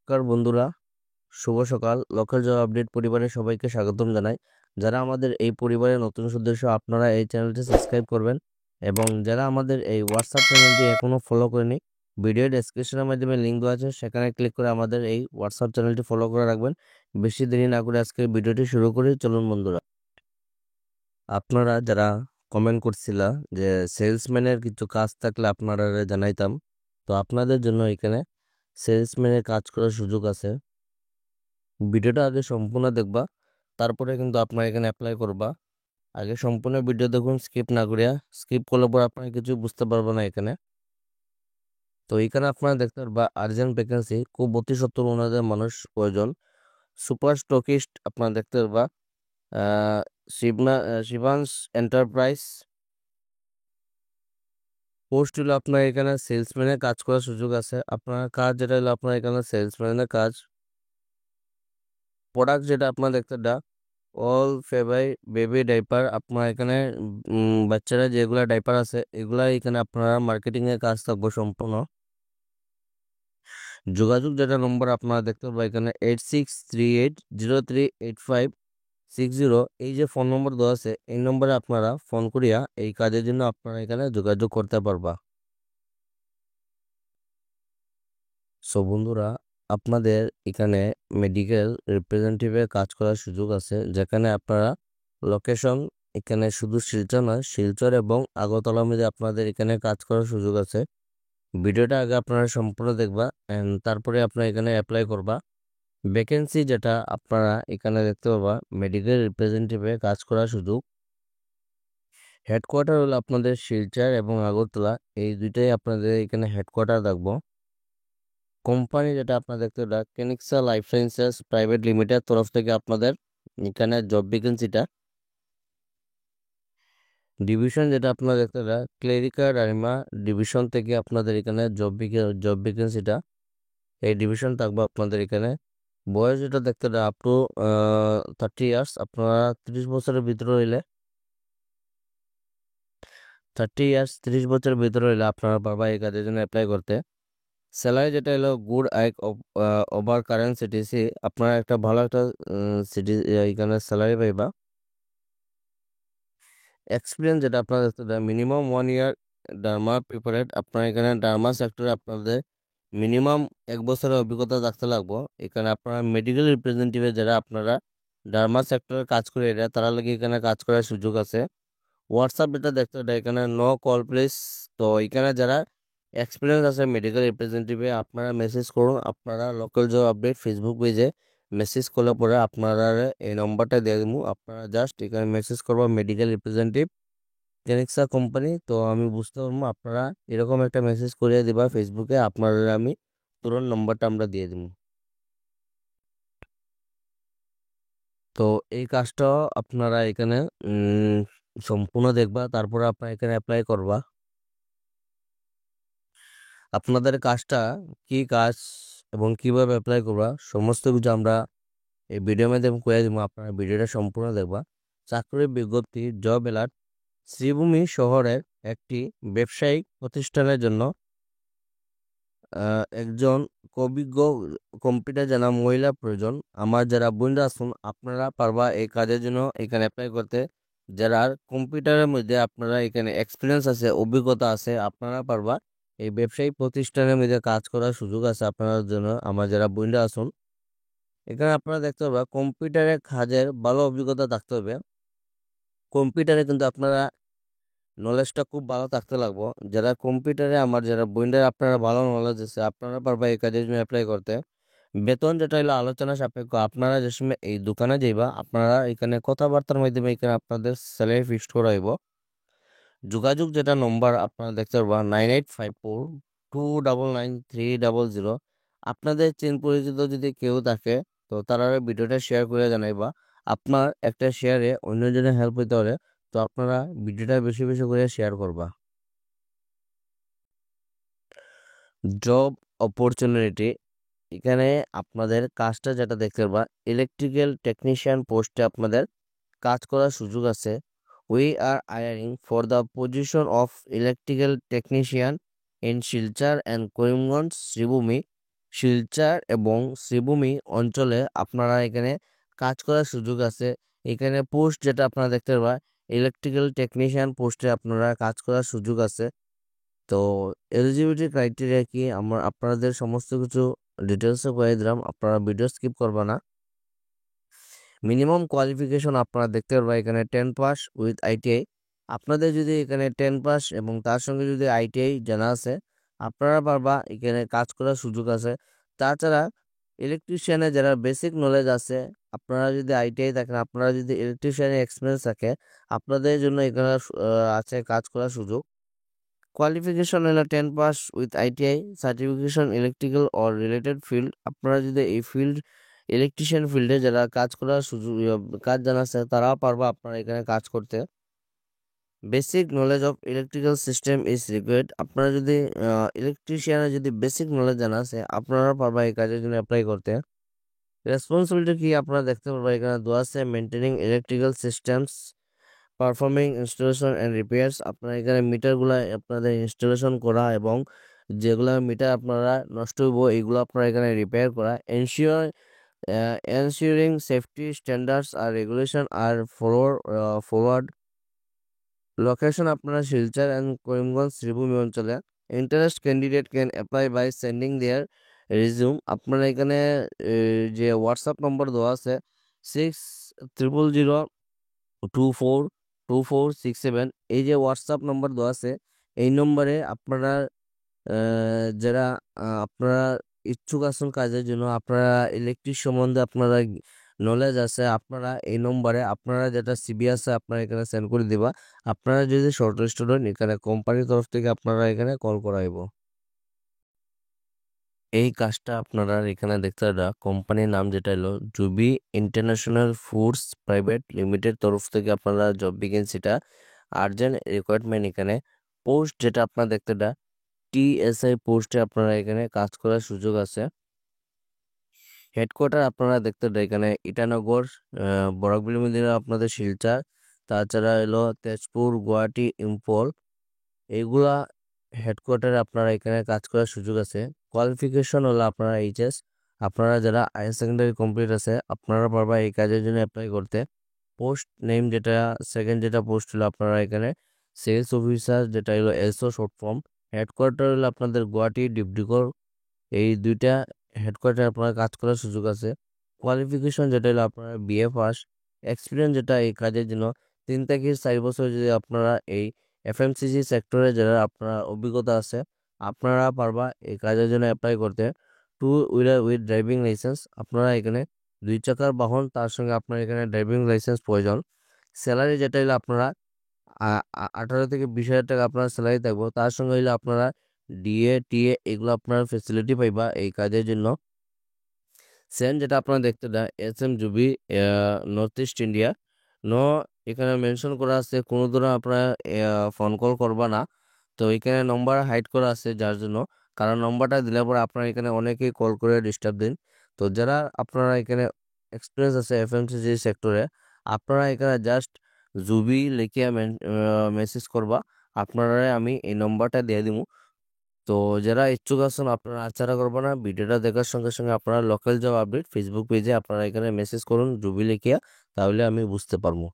নমস্কার বন্ধুরা, শুভ সকাল। লোকাল জব আপডেট পরিবারে সবাইকে স্বাগতম জানাই। যারা আমাদের এই পরিবারের নতুন সদস্য, আপনারা এই চ্যানেলটি সাবস্ক্রাইব করবেন এবং যারা আমাদের এই হোয়াটসঅ্যাপ চ্যানেলটি এখনো ফলো করেনি, ভিডিও ডেসক্রিপশনের মাধ্যমে লিঙ্ক দেওয়া আছে, সেখানে ক্লিক করে আমাদের এই হোয়াটসঅ্যাপ চ্যানেলটি ফলো করে রাখবেন। বেশি দেরি না করে আজকের ভিডিওটি শুরু করি, চলুন বন্ধুরা। আপনারা যারা কমেন্ট করছিলা যে সেলসম্যানের কিছু কাজ থাকলে আপনারা জানাইতাম, তো আপনাদের জন্য এখানে সেলসম্যানের কাজ করার সুযোগ আছে। ভিডিওটা আগে সম্পূর্ণ দেখবা, তারপরে কিন্তু আপনার এখানে অ্যাপ্লাই করবা। আগে সম্পূর্ণ ভিডিও দেখুন, স্কিপ না করিয়া। স্কিপ করলে পর আপনার কিছু বুঝতে পারবো না এখানে। তো এখানে আপনারা দেখতে পারবা আর্জেন্ট ভ্যাকেন্সি, খুব অতি সত্তর ওনাদের মানুষ প্রয়োজন। সুপার স্টকিস্ট আপনারা দেখতে পারবা, শিবাংশ এন্টারপ্রাইজ। পোস্ট হলো আপনার এখানে সেলসম্যানের কাজ করার সুযোগ আছে। আপনার কাজ যেটা হলো আপনার এখানে সেলসম্যানের কাজ। প্রোডাক্ট যেটা আপনার দেখতে অল ফেভাই বেবি ডাইপার। আপনার এখানে বাচ্চারা যেগুলা ডাইপার আছে এগুলা এখানে আপনারা মার্কেটিং এর কাজ থাকবো সম্পূর্ণ। যোগাযোগ যেটা নম্বর আপনারা দেখতে পাবেন এখানে 8638038560। এই যে ফোন নম্বর দেওয়া আছে, এই নম্বরে আপনারা ফোন করিয়া এই কাজের জন্য আপনারা এখানে যোগাযোগ করতে পারবা। সো বন্ধুরা, আপনাদের এখানে মেডিকেল রিপ্রেজেন্টেটিভের কাজ করার সুযোগ আছে, যেখানে আপনারা লোকেশন এখানে শুধু শিলচর নয়, শিলচর এবং আগরতলা মধ্যে আপনাদের এখানে কাজ করার সুযোগ আছে। ভিডিওটা আগে আপনারা সম্পূর্ণ দেখবা এন্ড তারপরে আপনারা এখানে অ্যাপ্লাই করবা। ভ্যাকেন্সি যেটা আপনারা এখানে দেখতে পাবা, মেডিকেল রিপ্রেজেন্টেটিভে কাজ করার সুযোগ। হেডকোয়ার্টার হলো আপনাদের শিলচর এবং আগরতলা, এই দুইটাই আপনাদের এখানে হেডকোয়ার্টার থাকবো। কোম্পানি যেটা আপনার দেখতে পাবেন কেনিক্সা লাইফ সায়েন্সেস প্রাইভেট লিমিটেড তরফ থেকে আপনাদের এখানে জব ভ্যাকেন্সিটা। ডিভিশন যেটা আপনারা দেখতে পাবেন ক্লেরিক্যাল রাইমা ডিভিশন থেকে আপনাদের এখানে জব ভ্যাকেন্সিটা, এই ডিভিশন থাকবে আপনাদের এখানে। বয়স যেটা দেখতে পাবেন আপ টু 30 ইয়ার্স। আপনারা 30 বছরের ভিতরে হইলে 30 ইয়ার্স, 30 বছরের ভিতরে হইলে আপনারা পারবা এই কাজের জন্য অ্যাপ্লাই করতে। স্যালারি যেটা হলো গুড আইক ওভার কারেন্ট সিটিসি, আপনারা একটা ভালো একটা সিটি এখানে স্যালারি পাইবা। এক্সপিরিয়েন্স যেটা আপনারা দেখতে দেয় মিনিমাম 1 ইয়ার ডার্মা প্রিপারেট। আপনার এখানে ডার্মা সেক্টরে আপনাদের মিনিমাম 1 বছরের অভিজ্ঞতা থাকতে লাগবো। এখানে আপনারা মেডিকেল রিপ্রেজেন্টেটিভে যারা আপনারা ডার্মা সেক্টরে কাজ করে এরা তারা লাগে এখানে কাজ করার সুযোগ আছে। হোয়াটসঅ্যাপ যেটা দেখতে দেয় এখানে নো কল প্লিজ। তো এখানে যারা এক্সপিরিয়েন্স আছে মেডিকেল রিপ্রেজেন্টেটিভে আপনারা মেসেজ করুন। আপনারা লোকাল জব আপডেট ফেসবুক পেজে মেসেজ করলে পরে আপনারা এই নম্বরটা দিয়ে দেবো। আপনারা জাস্ট এখানে মেসেজ করবো মেডিকেল রিপ্রেজেন্টেটিভ জেনেক্সা কোম্পানি, তো আমি বুঝতে পারবো আপনারা এরকম একটা মেসেজ করে দিবা ফেসবুকে, আপনারা আমি তুরন্ত নম্বরটা আমরা দিয়ে দিব। তো এই কাজটা আপনারা এখানে সম্পূর্ণ দেখবা, তারপরে আপনারা এখানে অ্যাপ্লাই করবা। আপনাদের কাজটা কি কাজ এবং কিভাবে অ্যাপ্লাই করবা সমস্ত কিছু আমরা এই ভিডিওর মাধ্যমে করে দিব। আপনারা ভিডিওটা সম্পূর্ণ দেখবা। চাকরির বিজ্ঞপ্তি জব অ্যালার্ট। শ্রীভূমি শহরের একটি ব্যবসায়িক প্রতিষ্ঠানের জন্য একজন অভিজ্ঞ কম্পিউটার জানা মহিলা প্রয়োজন। আমার যারা বন্ধু আছেন আপনারা পারবা এই কাজের জন্য এখানে অ্যাপ্লাই করতে। যারা কম্পিউটারের মধ্যে আপনারা এখানে এক্সপিরিয়েন্স আছে, অভিজ্ঞতা আছে, আপনারা পারবা এই ব্যবসায়িক প্রতিষ্ঠানের মধ্যে কাজ করার সুযোগ আছে আপনার জন্য। আমার যারা বন্ধু আছেন এখানে আপনারা দেখতে পারবা কম্পিউটারের কাজের ভালো অভিজ্ঞতা থাকতে হবে। কম্পিউটারে কিন্তু আপনারা নলেজটা খুব ভালো থাকতে লাগবো। যারা কম্পিউটারে আমার যারা বইন্ডার আপনারা ভালো নলেজ আছে আপনারা পারবা এই কাজের জন্য অ্যাপ্লাই করতে। বেতন যেটা হলো আলোচনা সাপেক্ষ। আপনারা যে সময় এই দোকানে যাইবা আপনারা এখানে কথাবার্তার মাধ্যমে এখানে আপনাদের স্যালারি ফিক্সড করা হইব। যোগাযোগ যেটা নম্বর আপনারা দেখতে পারবা 9854299300। আপনাদের চেন পরিচিত যদি কেউ থাকে তো তারা ভিডিওটা শেয়ার করে জানাইবা। আপনার একটা শেয়ারে অন্যজনের হেল্প হইতে পারে, তো আপনারা ভিডিওটা বেশি বেশি করে শেয়ার করবা। জব অপরচুনিটি, এখানে আপনাদের কাজটা যেটা দেখতে পারবা ইলেকট্রিক্যাল টেকনিশিয়ান পোস্টে আপনাদের কাজ করার সুযোগ আছে। We are hiring for the position of electrical technician in Silchar and Karimganj Sribhumi. Silchar এবং শ্রীভূমি অঞ্চলে আপনারা এখানে কাজ করার সুযোগ আছে। এখানে পোস্ট যেটা আপনারা দেখতে পাবেন ইলেকট্রিক্যাল টেকনিশিয়ান পোস্টে আপনারা কাজ করার সুযোগ আছে। তো এলিজিবিলিটি ক্রাইটেরিয়া কি আপনাদের সমস্ত কিছু ডিটেলসে করে দিলাম, আপনারা ভিডিও স্কিপ করবা না। মিনিমাম কোয়ালিফিকেশন আপনারা দেখতে পারবেন এখানে 10 পাস উইথ আইটিআই। আপনাদের যদি এখানে 10 পাস এবং তার সঙ্গে যদি আইটিআই জানা আছে আপনারা পারবা এখানে কাজ করার সুযোগ আছে। তাছাড়া ইলেকট্রিশিয়ানে যারা বেসিক নলেজ আছে, আপনারা যদি আইটিআই থাকেন, আপনারা যদি ইলেকট্রিশিয়ানের এক্সপিরিয়েন্স থাকে, আপনাদের জন্য এখানে আছে কাজ করার সুযোগ। কোয়ালিফিকেশন হলো 10 pass with ITI, certification electrical or related field. আপনারা যদি এই ফিল্ড ইলেকট্রিশিয়ান ফিল্ডে যারা কাজ করার সুযোগ কাজ জানা আছে তারাও পারবা আপনারা এখানে কাজ করতে। Basic knowledge of electrical system is required. আপনারা যদি ইলেকট্রিশিয়ানের যদি বেসিক নলেজ জানা আছে আপনারা পারবা এই কাজের জন্য অ্যাপ্লাই করতে। রেসপন্সিবিলিটি কি আপনারা দেখতে পারবা এখানে দেওয়া আছে, maintaining electrical systems, performing installation and repairs. আপনারা এখানে মিটারগুলো আপনাদের ইনস্টলেশন করা এবং যেগুলো মিটার আপনারা নষ্ট হইব এইগুলো আপনারা এখানে রিপেয়ার করা। এনশিওরিং সেফটি স্ট্যান্ডার্ডস আর রেগুলেশন আর ফরওয়ার্ড। লোকেশন আপনারা শিলচর অ্যান্ড করিমগঞ্জ শ্রীভূমি অঞ্চলে। Interest candidate can apply by sending their resume. আপনারা এখানে যে হোয়াটসঅ্যাপ নম্বর দেওয়া আছে 6000242467, এই যে হোয়াটসঅ্যাপ নম্বর দেওয়া আছে এই নম্বরে আপনারা যারা আপনারা ইচ্ছুক আছেন কাজের জন্য, আপনারা ইলেকট্রিক সম্বন্ধে আপনারা নলেজ আছে, আপনারা এই নম্বরে আপনারা যেটা সিবি আছে আপনারা এখানে সেন্ড করে দিবা। আপনারা যদি শর্টলিস্টেড হন এখানে কোম্পানির তরফ থেকে আপনারা এখানে কল করাইব। এই কাজটা আপনারা এখানে দেখতে পারা কোম্পানির নাম যেটা হলো Jubi international foods private limited তরফ থেকে আপনারা জব ভ্যাকেন্সিটা আর্জেন্ট রিকোয়ারমেন্ট। এখানে পোস্ট যেটা আপনারা দেখতে পারা টিএসআই পোস্টে আপনারা এখানে কাজ করার সুযোগ আছে। হেডকোয়ার্টার আপনারা দেখতে পারেন এখানে ইটানগর, বরাকবিল মন্দিরে আপনাদের শিলচর, তাছাড়া এলো তেজপুর, গুয়াহাটি, ইম্ফল, এইগুলা হেডকোয়ার্টারে আপনারা এখানে কাজ করার সুযোগ আছে। কোয়ালিফিকেশন হলো আপনারা এইচএস। আপনারা যারা হায়ার সেকেন্ডারি কমপ্লিট আছে আপনারা পারবা এই কাজের জন্য অ্যাপ্লাই করতে। পোস্ট নেম যেটা সেকেন্ড যেটা পোস্ট হলো আপনারা এখানে সেলস অফিসার, যেটা হলো এসও শর্ট ফর্ম। হেডকোয়ার্টার হলো আপনাদের গুয়াহাটি, ডিব্রুগড়, এই দুইটা হেডকোয়ার্টার আপনার কাজ করার সুযোগ আছে। কোয়ালিফিকেশন যেটা হলো আপনারা বিএ পাস। এক্সপিরিয়েন্স যেটা এই কাজের জন্য 3 থেকে 4 বছর যদি আপনারা এই এফএমসিজি সেক্টরে যারা আপনার অভিজ্ঞতা আছে আপনারা পারবা এই কাজের জন্য অ্যাপ্লাই করতে। 2 হুইলার উইথ ড্রাইভিং লাইসেন্স। আপনারা এখানে 2 চাকার বাহন, তার সঙ্গে আপনার এখানে ড্রাইভিং লাইসেন্স প্রয়োজন। স্যালারি যেটা হলো আপনারা 18 থেকে 20 হাজার টাকা আপনার স্যালারি থাকবো। তার সঙ্গে হইলে আপনারা ডিএ টিএ এগুলো আপনার ফেসিলিটি পাইবা এই কাজের জন্য। সেন যেটা আপনারা দেখতে দেয় এসএম জুবি নর্থ ইস্ট ইন্ডিয়া। নো, এখানে মেনশন করা আছে কোনো ধরনের আপনারা ফোন কল করবা না। তো এখানে নম্বর হাইড করা আছে যার জন্য, কারণ নম্বরটা দিলে পরে আপনারা এখানে অনেকেই কল করে ডিস্টার্ব দিন। তো যারা আপনারা এখানে এক্সপিরিয়েন্স আছে এফএমসিজি সেক্টরে আপনারা এখানে জাস্ট জুবি লিখিয়া মেসেজ করবা, আপনারা আমি এই নম্বরটা দিয়ে দিব। তো যারা ইচ্ছুক আছেন আপনারা আচ্ছাড়া করবেন না, ভিডিওটা দেখার সঙ্গে সঙ্গে আপনারা লোকাল জব আপডেট ফেসবুক পেজে আপনারা এখানে মেসেজ করুন জুবি লিখিয়া, তাহলে আমি বুঝতে পারবো।